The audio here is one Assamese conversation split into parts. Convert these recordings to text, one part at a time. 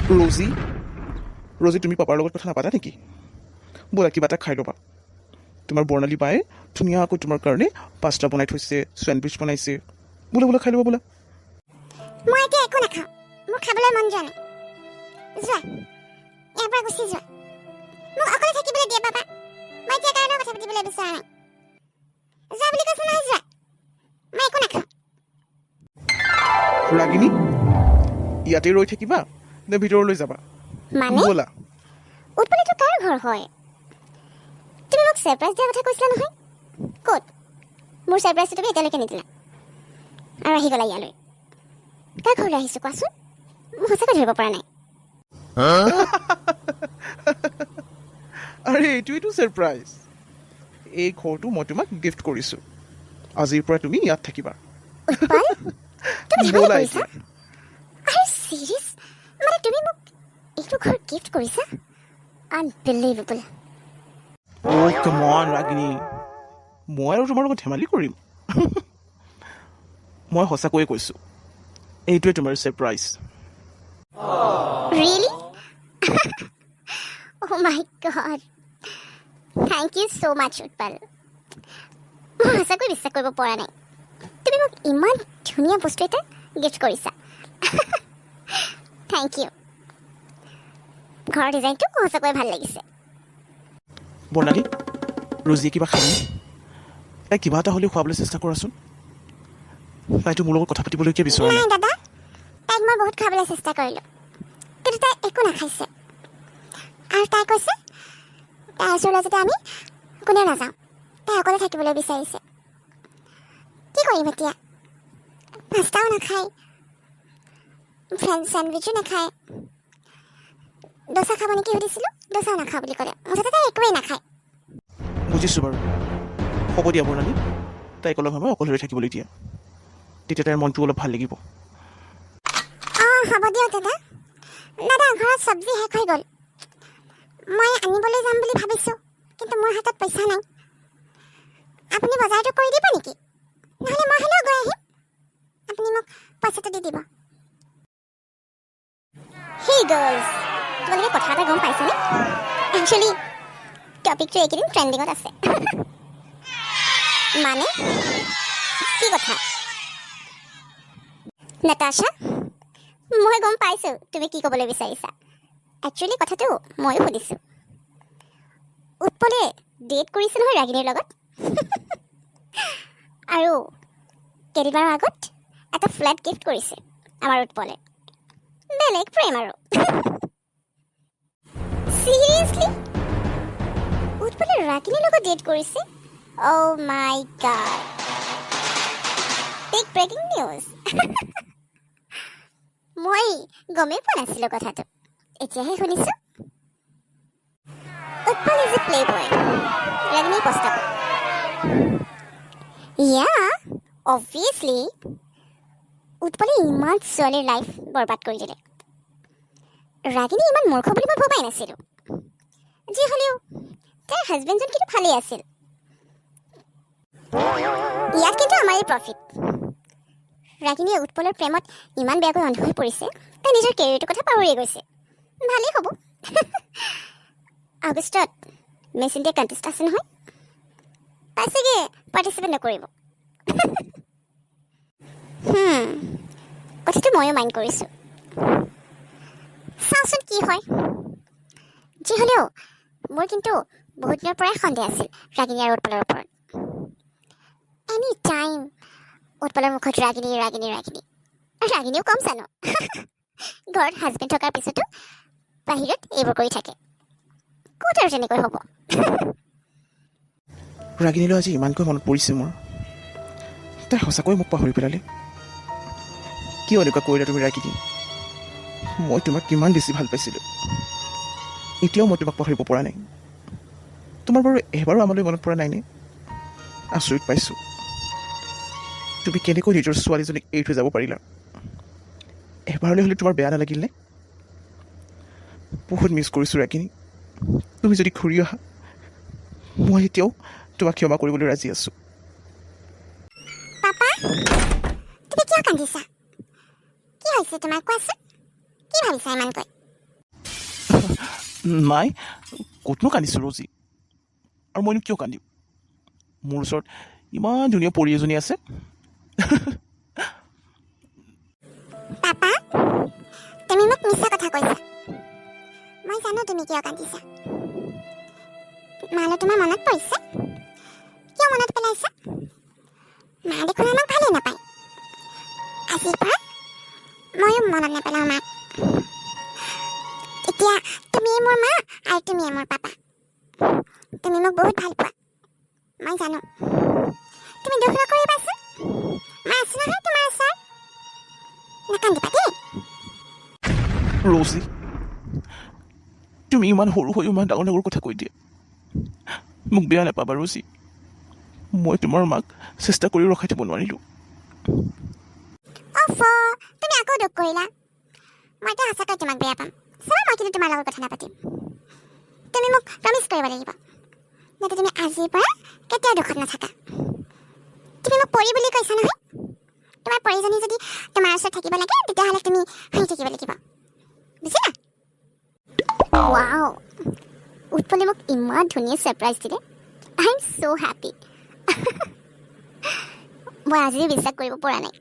ৰজি ৰজি তুমি পাপাৰ লগত কথা নাপাতা নেকি? ব'লা কিবা এটা খাই ল'বা। তোমাৰ বৰ্ণালী বায়ে ধুনীয়াকৈ তোমাৰ কাৰণে পাস্তা বনাই থৈছে, চেণ্ডউইচ বনাইছে। বোলা বোলা খাই ল'বা বোলা। মই এতিয়া একো নাখাওঁ, মোৰ খাবলৈ মন যোৱা নাই। যোৱা, ইয়াৰ পৰা গুচি যোৱা। মোক অকলে থাকিবলৈ দিয়া পাপা। মই এতিয়া কাৰোঁ কথা পাতিবলৈ বিচৰা নাই। যোৱা বুলি কৈছো নহয়, যোৱা। মই একো নাখাওঁ। ৰাগিনী, ইয়াতে ৰৈ থাকিবা নে ভিতৰলৈ যাবা? মানে ব'লা। উৎপলীটো কাৰ ঘৰ হয়? তুমি মোক ছাৰপ্ৰাইজ দিয়াৰ কথা কৈছিলা নহয়, ক'ত? মোৰ ছাৰপ্ৰাইজটো তুমি এতিয়ালৈকে নিদিলা আৰু আহি গ'লা ইয়ালৈ। কাৰ ঘৰলৈ আহিছোঁ কোৱাচোন? মই সঁচাকৈ ধৰিব পৰা নাই। আৰে এইটোৱেইটো ছাৰপ্ৰাইজ। এই ঘৰটো মই তোমাক গিফ্ট কৰিছোঁ। আজিৰ পৰা তুমি ইয়াত থাকিবা। উৎপল, তুমি ধেমালি ব'লা কৰিছা? এতিয়া। আৰু চিৰিয়াছ, মানে তুমি মোক এইটো ঘৰ গিফ্ট কৰিছা? আনবিলিভেবল। অ' কাম অন ৰাগিনী, মই আৰু তোমাৰ লগত ধেমালি কৰিম? মই সঁচাকৈয়ে কৈছোঁ, এইটোৱে তোমাৰ surprise. Really? Oh' my god, thank you so' much Utpal. মই সঁচাকৈ বিশ্বাস কৰিব পৰা নাই, তুমি মোক ইমান ধুনীয়া বস্তু এটা গিফ্ট কৰিছা। Thank you. ঘৰৰ ডিজাইনটো সঁচাকৈ ভাল লাগিছে। বৰ্ণালী, ৰজিয়ে কিবা খালে? তাই কিবা এটা হ'লেও খুৱাবলৈ চেষ্টা কৰাচোন। তাইতো মোৰ লগত কথা পাতিবলৈকে বিচৰা নাই। নাই দাদা, তাইক মই বহুত খাবলৈ চেষ্টা কৰিলোঁ, কিন্তু তাই একো নাখাইছে। আৰু তাই কৈছে তাই ওচৰলৈ যাতে আমি কোনেও নাযাওঁ, তাই অকলে থাকিবলৈ বিচাৰিছে। কি কৰিম এতিয়া? পাস্তাও নাখায়, ফ্ৰেঞ্চ চেণ্ডউইচো নাখায়। ডোচা খাব নেকি সুধিছিলোঁ, ডোচাও নাখাওঁ বুলি ক'লে। মুঠতে তাই একোৱেই নাখায়। বুজিছোঁ বাৰু। হ'ব দিয়া বৰ্ণালী, তাইক অলপ সময় অকলশৰে থাকিবলৈ দিয়া, তেতিয়া তাইৰ মনটো অলপ ভাল লাগিব। অঁ হ'ব দিয়ক দাদা। দাদা, ঘৰত চব্জি শেষ হৈ গ'ল। মই আনিবলৈ যাম বুলি ভাবিছোঁ, কিন্তু মোৰ হাতত পইচা নাই। আপুনি বজাৰটো কৰি দিব নেকি? নহ'লে মই হ'লেও গৈ আহিম, আপুনি মোক পইচাটো দি দিব। হেই গাৰ্লছ, তোমালোকে কথা এটা গম পাইছানে? একচুৱেলি টপিকটো এইকেইদিন ট্ৰেণ্ডিঙত আছে। মানে কি কথা? নাতাশা, মই গম পাইছোঁ তুমি কি ক'বলৈ বিচাৰিছা। একচুৱেলি কথাটো ময়ো সুধিছোঁ। উৎপলে ডেট কৰিছে নহয় ৰাগিনীৰ লগত। আৰু কেইদিনমানৰ আগত এটা ফ্লেট গিফ্ট কৰিছে আমাৰ উৎপলে। বেলেগ প্ৰেম আৰু। চিৰিয়াছলি? উৎপলে ৰাগিনীৰ লগত ডেট কৰিছে? Oh' my god, big breaking news. মই গমেই পোৱা নাছিলোঁ কথাটো, এতিয়াহে শুনিছোঁ। Utpal is a playboy, Ragini প্ৰস্তাৱ। Yeah, obviously. উৎপলে ইমান ছোৱালীৰ লাইফ বৰবাদ কৰি দিলে। ৰাগিনী ইমান মূৰ্খ বুলি মই ভবাই নাছিলোঁ। যি হ'লেও তাইৰ হাজবেণ্ডজন কিন্তু ভালেই আছিল। ইয়াত কিন্তু আমাৰেই প্ৰফিট। ৰাগিনীয়ে উৎপলৰ প্ৰেমত ইমান বেয়াকৈ অন্ধ হৈ পৰিছে, তাই নিজৰ কেৰিয়াৰটোৰ কথা পাহৰিয়ে গৈছে। ভালেই হ'ব। আগষ্টত মিছ ইণ্ডিয়া কণ্টেষ্ট আছে নহয়, তাই চাগে পাৰ্টিচিপেট নকৰিব। কথাটো ময়ো মাইণ্ড কৰিছোঁ। চাওঁচোন কি হয়। যি হ'লেও মোৰ কিন্তু বহুত দিনৰ পৰাই সন্দেহ আছিল ৰাগিনী আৰু উৎপলৰ ওপৰত। এনি টাইম উৎপলৰ মুখত ৰাগিনী ৰাগিনী ৰাগিনী। ৰাগিনীও কম জানো। ঘৰত হাজবেণ্ড থকাৰ পিছতো বাহিৰত এইবোৰ কৰি থাকে। ক'ত আৰু তেনেকৈ হ'ব। ৰাগিনীলৈ আজি ইমানকৈ মনত পৰিছে মোৰ। তাই সঁচাকৈ মোক পাহৰি পেলালে। কিয় এনেকুৱা কৰিলা তুমি ৰাগিনী? মই তোমাক কিমান বেছি ভাল পাইছিলোঁ। এতিয়াও মই তোমাক পাহৰিব পৰা নাই। তোমাৰ বাৰু এবাৰো আমালৈ মনত পৰা নাইনে? আচৰিত পাইছোঁ, তুমি কেনেকৈ নিজৰ ছোৱালীজনীক এৰি থৈ যাব পাৰিলা। এবাৰলৈ হ'লে তোমাৰ বেয়া নালাগিলনে? বহুত মিছ কৰিছোঁ ৰাগিনী। তুমি যদি ঘূৰি অহা, মই এতিয়াও তোমাক ক্ষমা কৰিবলৈ ৰাজি আছোঁ। পাপা, তুমি কিয় কান্দিছা? কি হৈছে তোমাৰ কোৱাচোন? কি ভাবিছা ইমানকৈ? নাই ক'তনো কান্দিছোঁ ৰজি আৰু মইনো কিয় কান্দিম মোৰ ওচৰত ইমান ধুনীয়া পৰী এজনী আছে পাপা তুমি মোক মিছা কথা কৈছা মই জানো তুমি কিয় কান্দিছা মালৈ তোমাৰ মনত পৰিছে কিয় মনত পেলাইছা মা দেখোন আমাক ভালেই নাপায় আজিৰ পৰা ময়ো মনত নেপেলাওঁ মাক এতিয়া তুমিয়ে মোৰ মা আৰু তুমিয়ে মোৰ পাপা তুমি মোক বহুত ভাল পোৱা মই জানো তুমি দুখ নকৰিবাচোন মা আছো নহয় তোমাৰ ওচৰত নাকান্দিবা দেই ৰজি তুমি ইমান সৰু হৈ ইমান ডাঙৰ ডাঙৰ কথা কৈ দিয়ে মোক বেয়া নাপাবা ৰজি মই তোমাৰ মাক চেষ্টা কৰি ৰখাই থ'ব নোৱাৰিলোঁ অফ তুমি আকৌ দুখ কৰিলা মইতো সঁচাকৈ তোমাক বেয়া পাম চাবা মই কিন্তু তোমাৰ লগত কথা নাপাতিম তুমি মোক প্ৰমিছ কৰিব লাগিব যাতে তুমি আজিৰ পৰা কেতিয়াও দুখত নাথাকা তুমি মোক পৰী বুলি কৈছা নহয় তোমাৰ পৰীজনী যদি তোমাৰ ওচৰত থাকিব লাগে তেতিয়াহ'লে তুমি হাঁহি থাকিব লাগিব বুজিলা ৱাও উৎপলে মোক ইমান ধুনীয়া ছাৰপ্ৰাইজ দিলে আই এম ছ' হেপী মই আজিও বিশ্বাস কৰিব পৰা নাই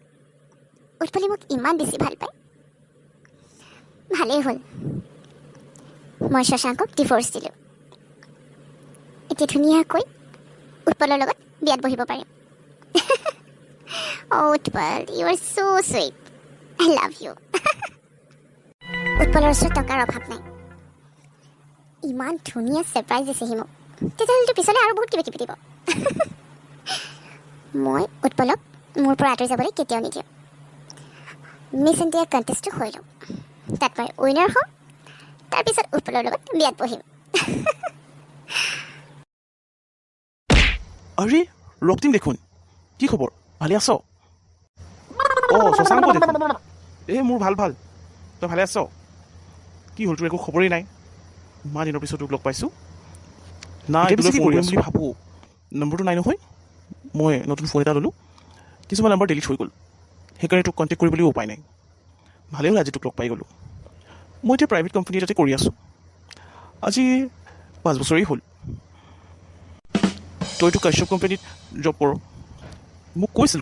উৎপলে মোক ইমান বেছি ভাল পায় ভালেই হ'ল মই শশাংকক ডিভ'ৰ্চ দিলোঁ এতিয়া ধুনীয়াকৈ উৎপলৰ লগত বিয়াত বহিব পাৰিম Utpal you are so' sweet I love you উৎপলৰ ওচৰত টকাৰ অভাৱ নাই ইমান ধুনীয়া ছাৰপ্ৰাইজ দিছে সি মোক তেতিয়াহ'লেতো পিছলৈ আৰু বহুত কিবা কিবি দিব মই উৎপলক মোৰ পৰা আঁতৰি যাবলৈ কেতিয়াও নিদিওঁ মিছ ইণ্ডিয়া কণ্টেষ্টটো হৈ লওঁ তাত মই উইনাৰ হ'ম তাৰপিছত উৎপলৰ লগত বিয়াত বহিম আৰে ৰক্তিম দেখোন কি খবৰ ভালে আছ শশাংক দেখোন মোৰ ভাল ভাল তই ভালে আছ কি হ'ল তোৰ একো খবৰেই নাই ইমান দিনৰ পিছত তোক লগ পাইছোঁ নাই ফোন কৰিম বুলি ভাবোঁ নম্বৰটো নাই নহয় মই নতুন ফোন এটা ল'লোঁ কিছুমান নম্বৰ ডিলিট হৈ গ'ল সেইকাৰণে তোক কণ্টেক্ট কৰিবলৈও উপায় নাই ভালেই হ'ল আজি তোক লগ পাই গ'লোঁ মই এতিয়া প্ৰাইভেট কোম্পানী এটাতে কৰি আছোঁ আজি 5 বছৰেই হ'ল তইতো কাশ্যপ কোম্পানীত জব কৰ মোক কৈছিল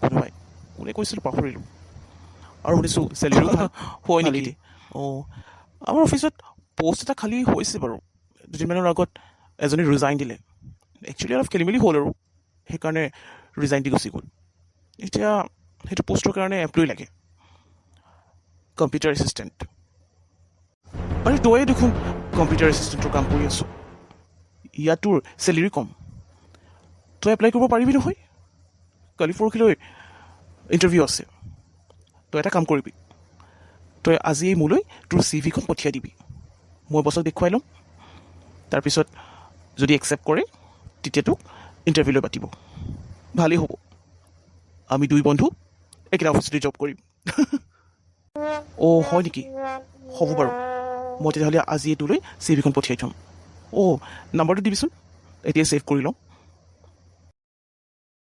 কোনে কৈছিল পাহৰিলোঁ আৰু শুনিছোঁ চেলেৰিও হয় নেকি আমাৰ অফিচত পষ্ট এটা খালী হৈছে বাৰু দুদিনমানৰ আগত এজনী ৰিজাইন দিলে একচুৱেলি অলপ খেলি মেলি হ'ল আৰু সেইকাৰণে ৰিজাইন দি গুচি গ'ল এতিয়া সেইটো পষ্টৰ কাৰণে এমপ্লয় লাগে কম্পিউটাৰ এছিষ্টেণ্ট আৰে তয়ে দেখোন কম্পিউটাৰ এছিষ্টেণ্টৰ কাম কৰি আছোঁ ইয়াত তোৰ চেলেৰি কম তই এপ্লাই কৰিব পাৰিবি নহয় কালি পৰহিলৈ ইণ্টাৰভিউ আছে তই এটা কাম কৰিবি তই আজিয়েই মোলৈ তোৰ চিভিখন পঠিয়াই দিবি মই বছক দেখুৱাই ল'ম তাৰপিছত যদি একচেপ্ট কৰে তেতিয়া তোক ইণ্টাৰভিউলৈ পাতিব ভালেই হ'ব আমি দুই বন্ধু একেটা অফিচতে জব কৰিম হয় নেকি হ'ব বাৰু মই তেতিয়াহ'লে আজিয়ে তোলৈ চিভিখন পঠিয়াই থ'ম নাম্বাৰটো দিবিচোন এতিয়া ছেভ কৰি লওঁ